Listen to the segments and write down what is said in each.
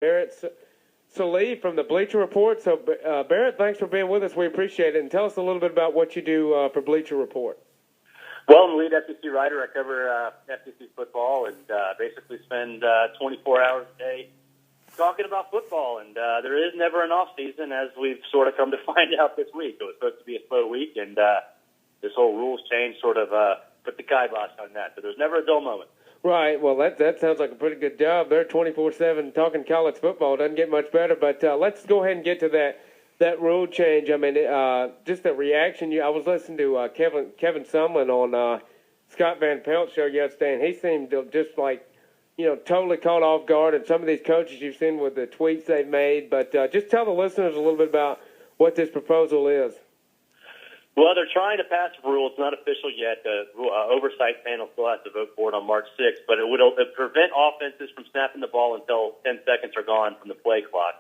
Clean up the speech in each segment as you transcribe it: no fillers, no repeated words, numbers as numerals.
Barrett, Sallee from the Bleacher Report. So, Barrett, thanks for being with us. We appreciate it. And tell us a little bit about what you do for Bleacher Report. Well, I'm the lead SEC writer. I cover SEC football and basically spend 24 hours a day talking about football. And there is never an off season, as we've sort of come to find out this week. It was supposed to be a slow week, and this whole rules change sort of put the kibosh on that. So there's never a dull moment. Right. Well, that sounds like a pretty good job. They're 24/7 talking college football. Doesn't get much better. But let's go ahead and get to that rule change. I mean, just the reaction. I was listening to Kevin Sumlin on Scott Van Pelt's show yesterday, and he seemed just like, totally caught off guard. And some of these coaches you've seen with the tweets they've made. But just tell the listeners a little bit about what this proposal is. Well, they're trying to pass a rule. It's not official yet. The oversight panel still has to vote for it on March 6th, but it would prevent offenses from snapping the ball until 10 seconds are gone from the play clock,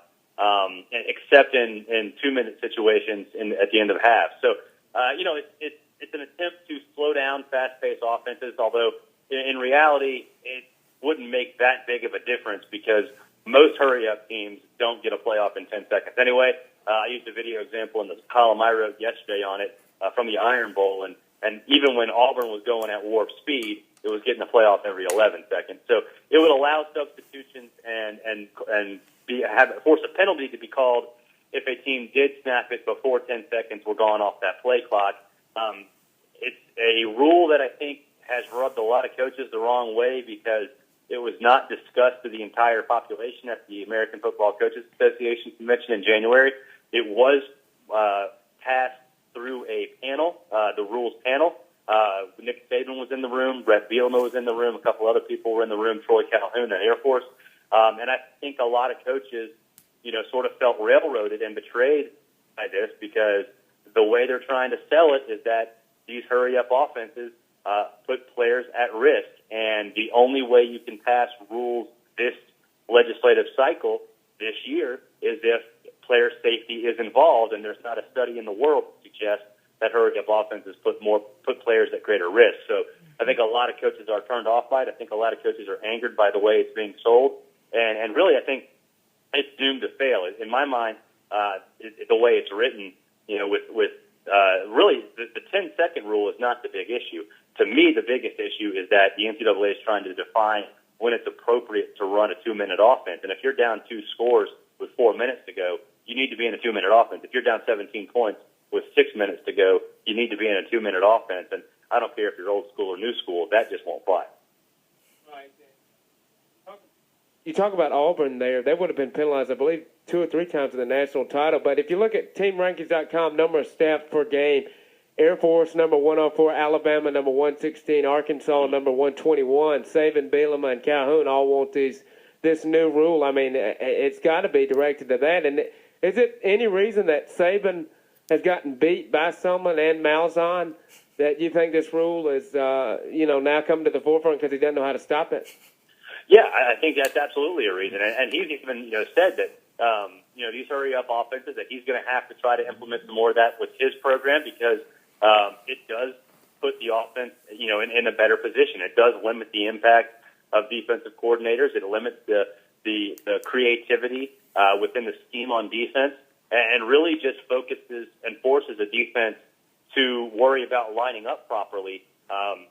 except in 2-minute situations at the end of half. So, it's an attempt to slow down fast-paced offenses, although in reality it wouldn't make that big of a difference because most hurry-up teams don't get a playoff in 10 seconds. Anyway, I used a video example in the column I wrote yesterday on it from the Iron Bowl, and even when Auburn was going at warp speed, it was getting a playoff every 11 seconds. So it would allow substitutions and force a penalty to be called if a team did snap it before 10 seconds were gone off that play clock. It's a rule that I think has rubbed a lot of coaches the wrong way because it was not discussed to the entire population at the American Football Coaches Association convention in January. It was passed through a panel, the rules panel. Nick Saban was in the room, Brett Bielema was in the room, a couple other people were in the room, Troy Calhoun at Air Force. And I think a lot of coaches, sort of felt railroaded and betrayed by this because the way they're trying to sell it is that these hurry-up offenses put players at risk. And the only way you can pass rules this legislative cycle this year is if player safety is involved, and there's not a study in the world that suggests that hurry-up offenses put players at greater risk. So I think a lot of coaches are turned off by it. I think a lot of coaches are angered by the way it's being sold. And really, I think it's doomed to fail. In my mind, the way it's written, really the 10-second rule is not the big issue. To me, the biggest issue is that the NCAA is trying to define when it's appropriate to run a 2-minute offense. And if you're down 2 scores with 4 minutes to go, you need to be in a 2-minute offense. If you're down 17 points with 6 minutes to go, you need to be in a 2-minute offense. And I don't care if you're old school or new school, that just won't fly. Right. You talk about Auburn there. They would have been penalized, I believe, 2 or 3 times in the national title. But if you look at TeamRankings.com, number of snaps per game, Air Force number 104, Alabama number 116, Arkansas number 121, Saban, Bielema, and Calhoun all want this new rule. I mean, it's got to be directed to that. And is it any reason that Saban has gotten beat by someone and Malzahn that you think this rule is, now come to the forefront because he doesn't know how to stop it? Yeah, I think that's absolutely a reason. And he's even, said that, these hurry-up offenses, that he's going to have to try to implement some more of that with his program because it does put the offense, in a better position. It does limit the impact of defensive coordinators. It limits the creativity within the scheme on defense, and really just focuses and forces a defense to worry about lining up properly,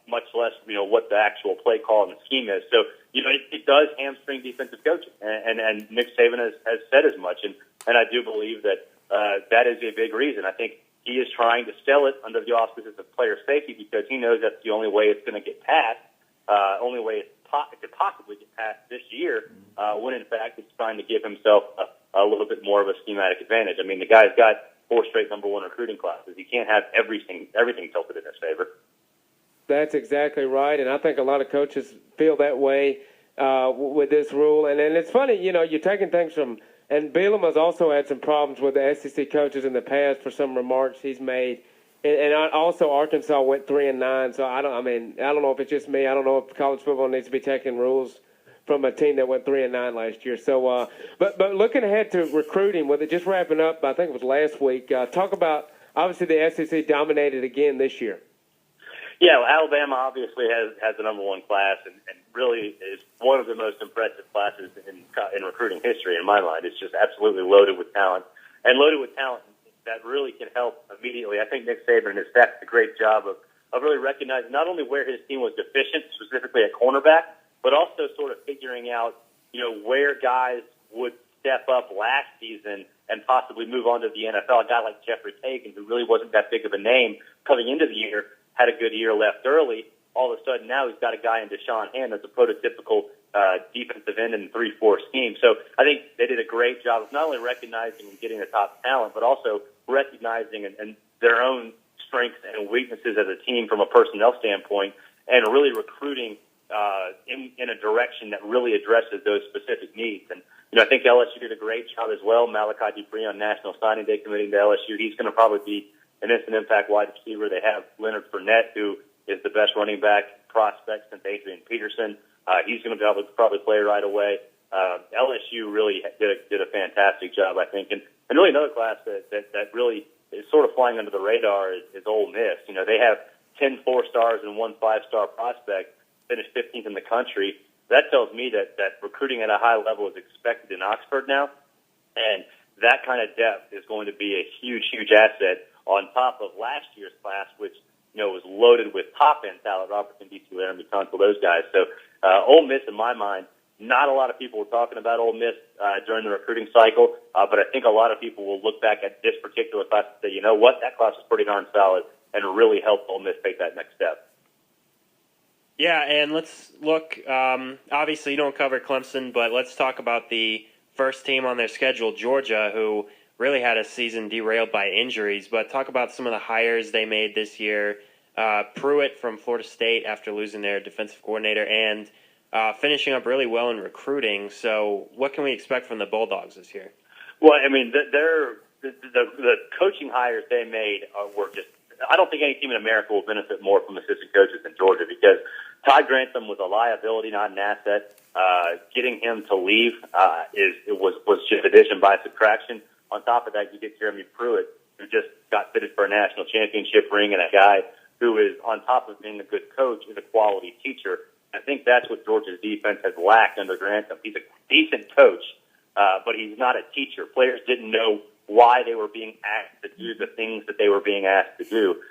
much less what the actual play call and the scheme is. So it does hamstring defensive coaching, and Nick Saban has said as much, and I do believe that that is a big reason. I think he is trying to sell it under the auspices of player safety because he knows that's the only way it's going to get passed, only way it could possibly get passed this year, when in fact it's trying to give himself a little bit more of a schematic advantage. I mean, the guy's got 4 straight number 1 recruiting classes. He can't have everything tilted in his favor. That's exactly right, and I think a lot of coaches feel that way with this rule. And it's funny, you're taking things from – and Bielema's also had some problems with the SEC coaches in the past for some remarks he's made. And also Arkansas went 3-9, so I don't know if it's just me. I don't know if college football needs to be taking rules from a team that went 3-9 last year. So, but looking ahead to recruiting, with it just wrapping up, I think it was last week. Talk about obviously the SEC dominated again this year. Yeah, well, Alabama obviously has the number one class, and really is one of the most impressive classes in recruiting history in my mind. It's just absolutely loaded with talent, and loaded with talent that really can help immediately. I think Nick Saban and his staff did a great job of really recognizing not only where his team was deficient, specifically at cornerback, but also sort of figuring out, where guys would step up last season and possibly move on to the NFL. A guy like Jeffrey Kagan, who really wasn't that big of a name coming into the year, had a good year, left early. All of a sudden now he's got a guy in Deshaun Hand that's a prototypical defensive end in the 3-4 scheme. So I think they did a great job of not only recognizing and getting the top talent, but also recognizing and their own strengths and weaknesses as a team from a personnel standpoint, and really recruiting in a direction that really addresses those specific needs. And I think LSU did a great job as well. Malachi Dupree on National Signing Day committing to LSU. He's going to probably be an instant impact wide receiver. They have Leonard Fournette, who is the best running back prospect since Adrian Peterson. He's going to probably play right away. LSU really did a fantastic job, I think. And really another class that really is sort of flying under the radar is Ole Miss. They have 10 4-stars and 1 5-star prospect, finished 15th in the country. That tells me that recruiting at a high level is expected in Oxford now. And that kind of depth is going to be a huge, huge asset on top of last year's class, which was loaded with top-end talent, Robertson, D.C. Laramie, Tunsil, those guys. So Ole Miss, in my mind, not a lot of people were talking about Ole Miss during the recruiting cycle, but I think a lot of people will look back at this particular class and say, you know what, that class is pretty darn solid and really helped Ole Miss take that next step. Yeah, and let's look, obviously you don't cover Clemson, but let's talk about the first team on their schedule, Georgia, who really had a season derailed by injuries. But talk about some of the hires they made this year. Pruitt from Florida State after losing their defensive coordinator, and finishing up really well in recruiting. So what can we expect from the Bulldogs this year? Well, I mean, the coaching hires they made were just, I don't think any team in America will benefit more from assistant coaches than Georgia, because Todd Grantham was a liability, not an asset. Getting him to leave was just addition by subtraction. On top of that, you get Jeremy Pruitt, who just got fitted for a national championship ring, and a guy who is, on top of being a good coach, is a quality teacher. I think that's what Georgia's defense has lacked under Grantham. He's a decent coach, but he's not a teacher. Players didn't know why they were being asked to do the things that they were being asked to do.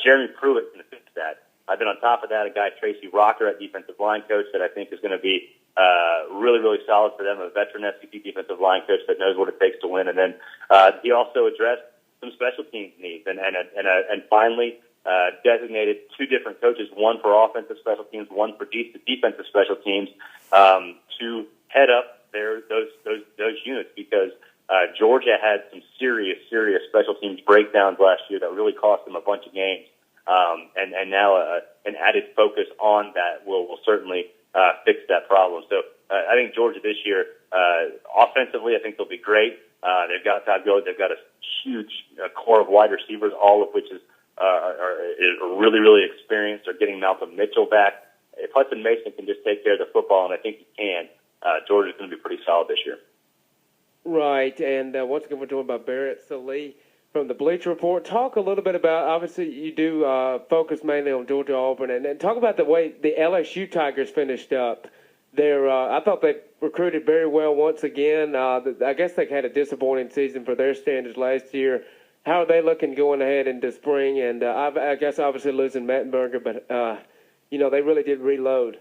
Jeremy Pruitt can fix that. Then on top of that, a guy, Tracy Rocker, at defensive line coach, that I think is going to be really, really solid for them, a veteran SEC defensive line coach that knows what it takes to win. And then he also addressed some special teams needs, and finally designated 2 different coaches, one for offensive special teams, one for defensive special teams, to head up those units, because Georgia had some serious special teams breakdowns last year that really cost them a bunch of games. And now an added focus on that will certainly fix that problem. So I think Georgia this year, offensively, I think they'll be great. They've got Todd Gurley. They've got a huge core of wide receivers, all of which are really, really experienced. They're getting Malcolm Mitchell back. If Hudson Mason can just take care of the football, and I think he can, Georgia's going to be pretty solid this year. Right, and once again, we're joined by Barrett, Sallee from the Bleacher Report. Talk a little bit about, obviously, you do focus mainly on Georgia, Auburn, and talk about the way the LSU Tigers finished up. I thought they recruited very well once again. I guess they had a disappointing season for their standards last year. How are they looking going ahead into spring? And I guess obviously losing Mettenberger, but they really did reload.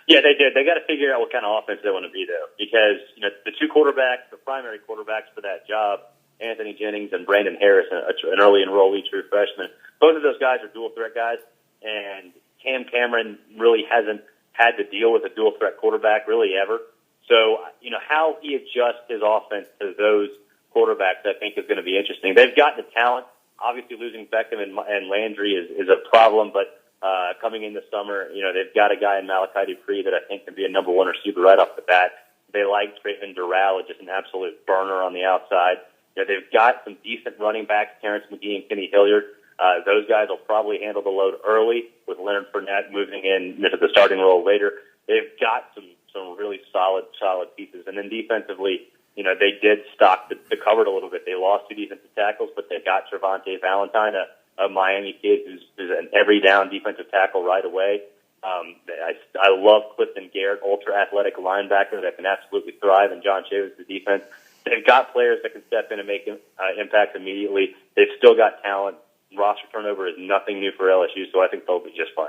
Yeah, they did. They got to figure out what kind of offense they want to be, though, because the 2 quarterbacks, the primary quarterbacks for that job, Anthony Jennings and Brandon Harris, an early enrollee true freshman, both of those guys are dual threat guys, and Cam Cameron really hasn't had to deal with a dual threat quarterback really ever. So how he adjusts his offense to those quarterbacks, I think, is going to be interesting. They've got the talent. Obviously, losing Beckham and Landry is a problem, but coming in the summer, they've got a guy in Malachi Dupree that I think can be a number 1 receiver right off the bat. They like Trayvon Durrell, just an absolute burner on the outside. They've got some decent running backs, Terrence McGee and Kenny Hilliard. Those guys will probably handle the load early, with Leonard Fournette moving into the starting role later. They've got some really solid pieces. And then defensively, they did stock the cupboard a little bit. They lost 2 defensive tackles, but they got Trevante Valentine, a Miami kid who's an every down defensive tackle right away. I love Clifton Garrett, ultra athletic linebacker that can absolutely thrive in John Chavis' defense. They've got players that can step in and make impact immediately. They've still got talent. Roster turnover is nothing new for LSU, so I think they'll be just fine.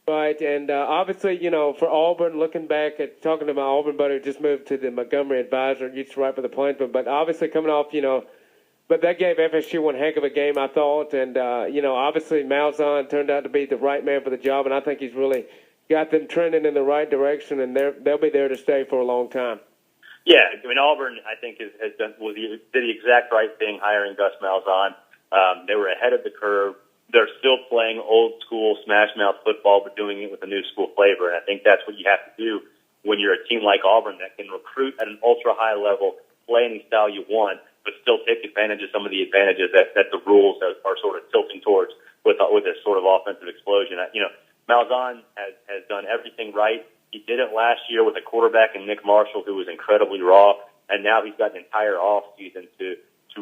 Right, and obviously, for Auburn, looking back at talking to my Auburn buddy who just moved to the Montgomery Advisor, used to write for the Plainsman, but obviously coming off, but that gave FSU one heck of a game, I thought, and, obviously Malzahn turned out to be the right man for the job, and I think he's really got them trending in the right direction, and they'll be there to stay for a long time. Yeah, Auburn, I think, did the exact right thing hiring Gus Malzahn. They were ahead of the curve. They're still playing old school smash mouth football, but doing it with a new school flavor. And I think that's what you have to do when you're a team like Auburn that can recruit at an ultra high level, play any style you want, but still take advantage of some of the advantages that the rules are sort of tilting towards with this sort of offensive explosion. Malzahn has done everything right. He did it last year with a quarterback in Nick Marshall who was incredibly raw, and now he's got an entire off season to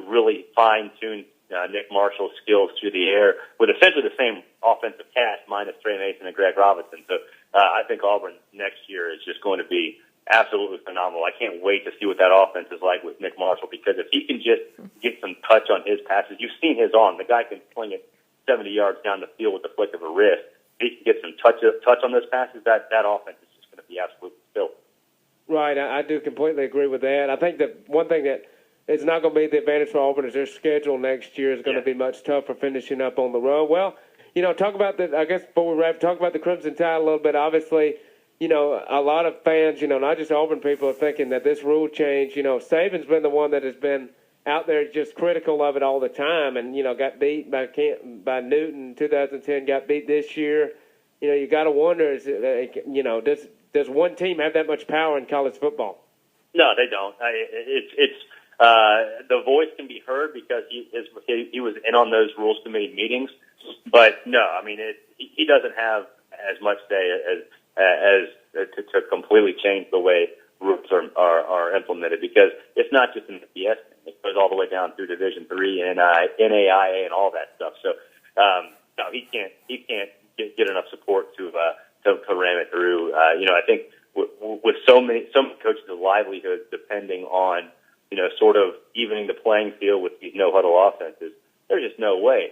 really fine tune Nick Marshall's skills through the air with essentially the same offensive cast minus Trey Mason and Greg Robinson. So I think Auburn next year is just going to be absolutely phenomenal. I can't wait to see what that offense is like with Nick Marshall, because if he can just get some touch on his passes, you've seen his arm. The guy can sling it 70 yards down the field with the flick of a wrist. If he can get some touch on those passes, that offense is just going to be absolutely filled. Right, I do completely agree with that. I think that one thing that it's not going to be the advantage for Auburn is their schedule next year is going to be much tougher finishing up on the road. Well, talk about I guess before we wrap, talk about the Crimson Tide a little bit. Obviously, a lot of fans, not just Auburn people, are thinking that this rule change, Saban's been the one that has been out there just critical of it all the time and, got beat by Newton in 2010, got beat this year. You got to wonder, does one team have that much power in college football? No, they don't. The voice can be heard because he was in on those rules committee meetings, but no, he doesn't have as much say as to completely change the way rules are implemented, because it's not just in the BS, it goes all the way down through Division III and NAIA and all that stuff. So no, he can't get enough support to ram it through. I think with so many coaches' livelihoods depending on sort of evening the playing field with these no-huddle offenses, there's just no way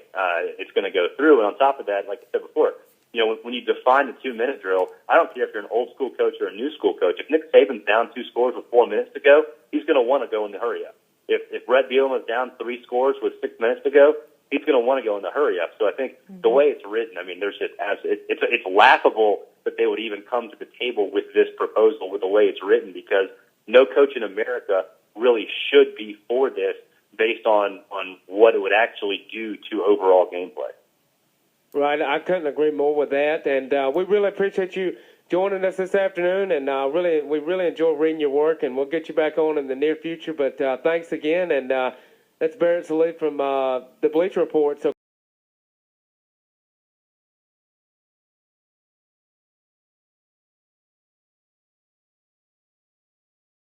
it's going to go through. And on top of that, like I said before, when you define the 2-minute drill, I don't care if you're an old school coach or a new school coach. If Nick Saban's down 2 scores with 4 minutes to go, he's going to want to go in the hurry up. If Brett Bielema is down 3 scores with 6 minutes to go, he's going to want to go in the hurry up. So I think the way it's written, there's just it's laughable that they would even come to the table with this proposal with the way it's written, because no coach in America really should be for this based on what it would actually do to overall gameplay. Right, I couldn't agree more with that, and we really appreciate you joining us this afternoon, and we really enjoy reading your work, and we'll get you back on in the near future, but thanks again, and that's Barrett Sallee from the Bleacher Report. So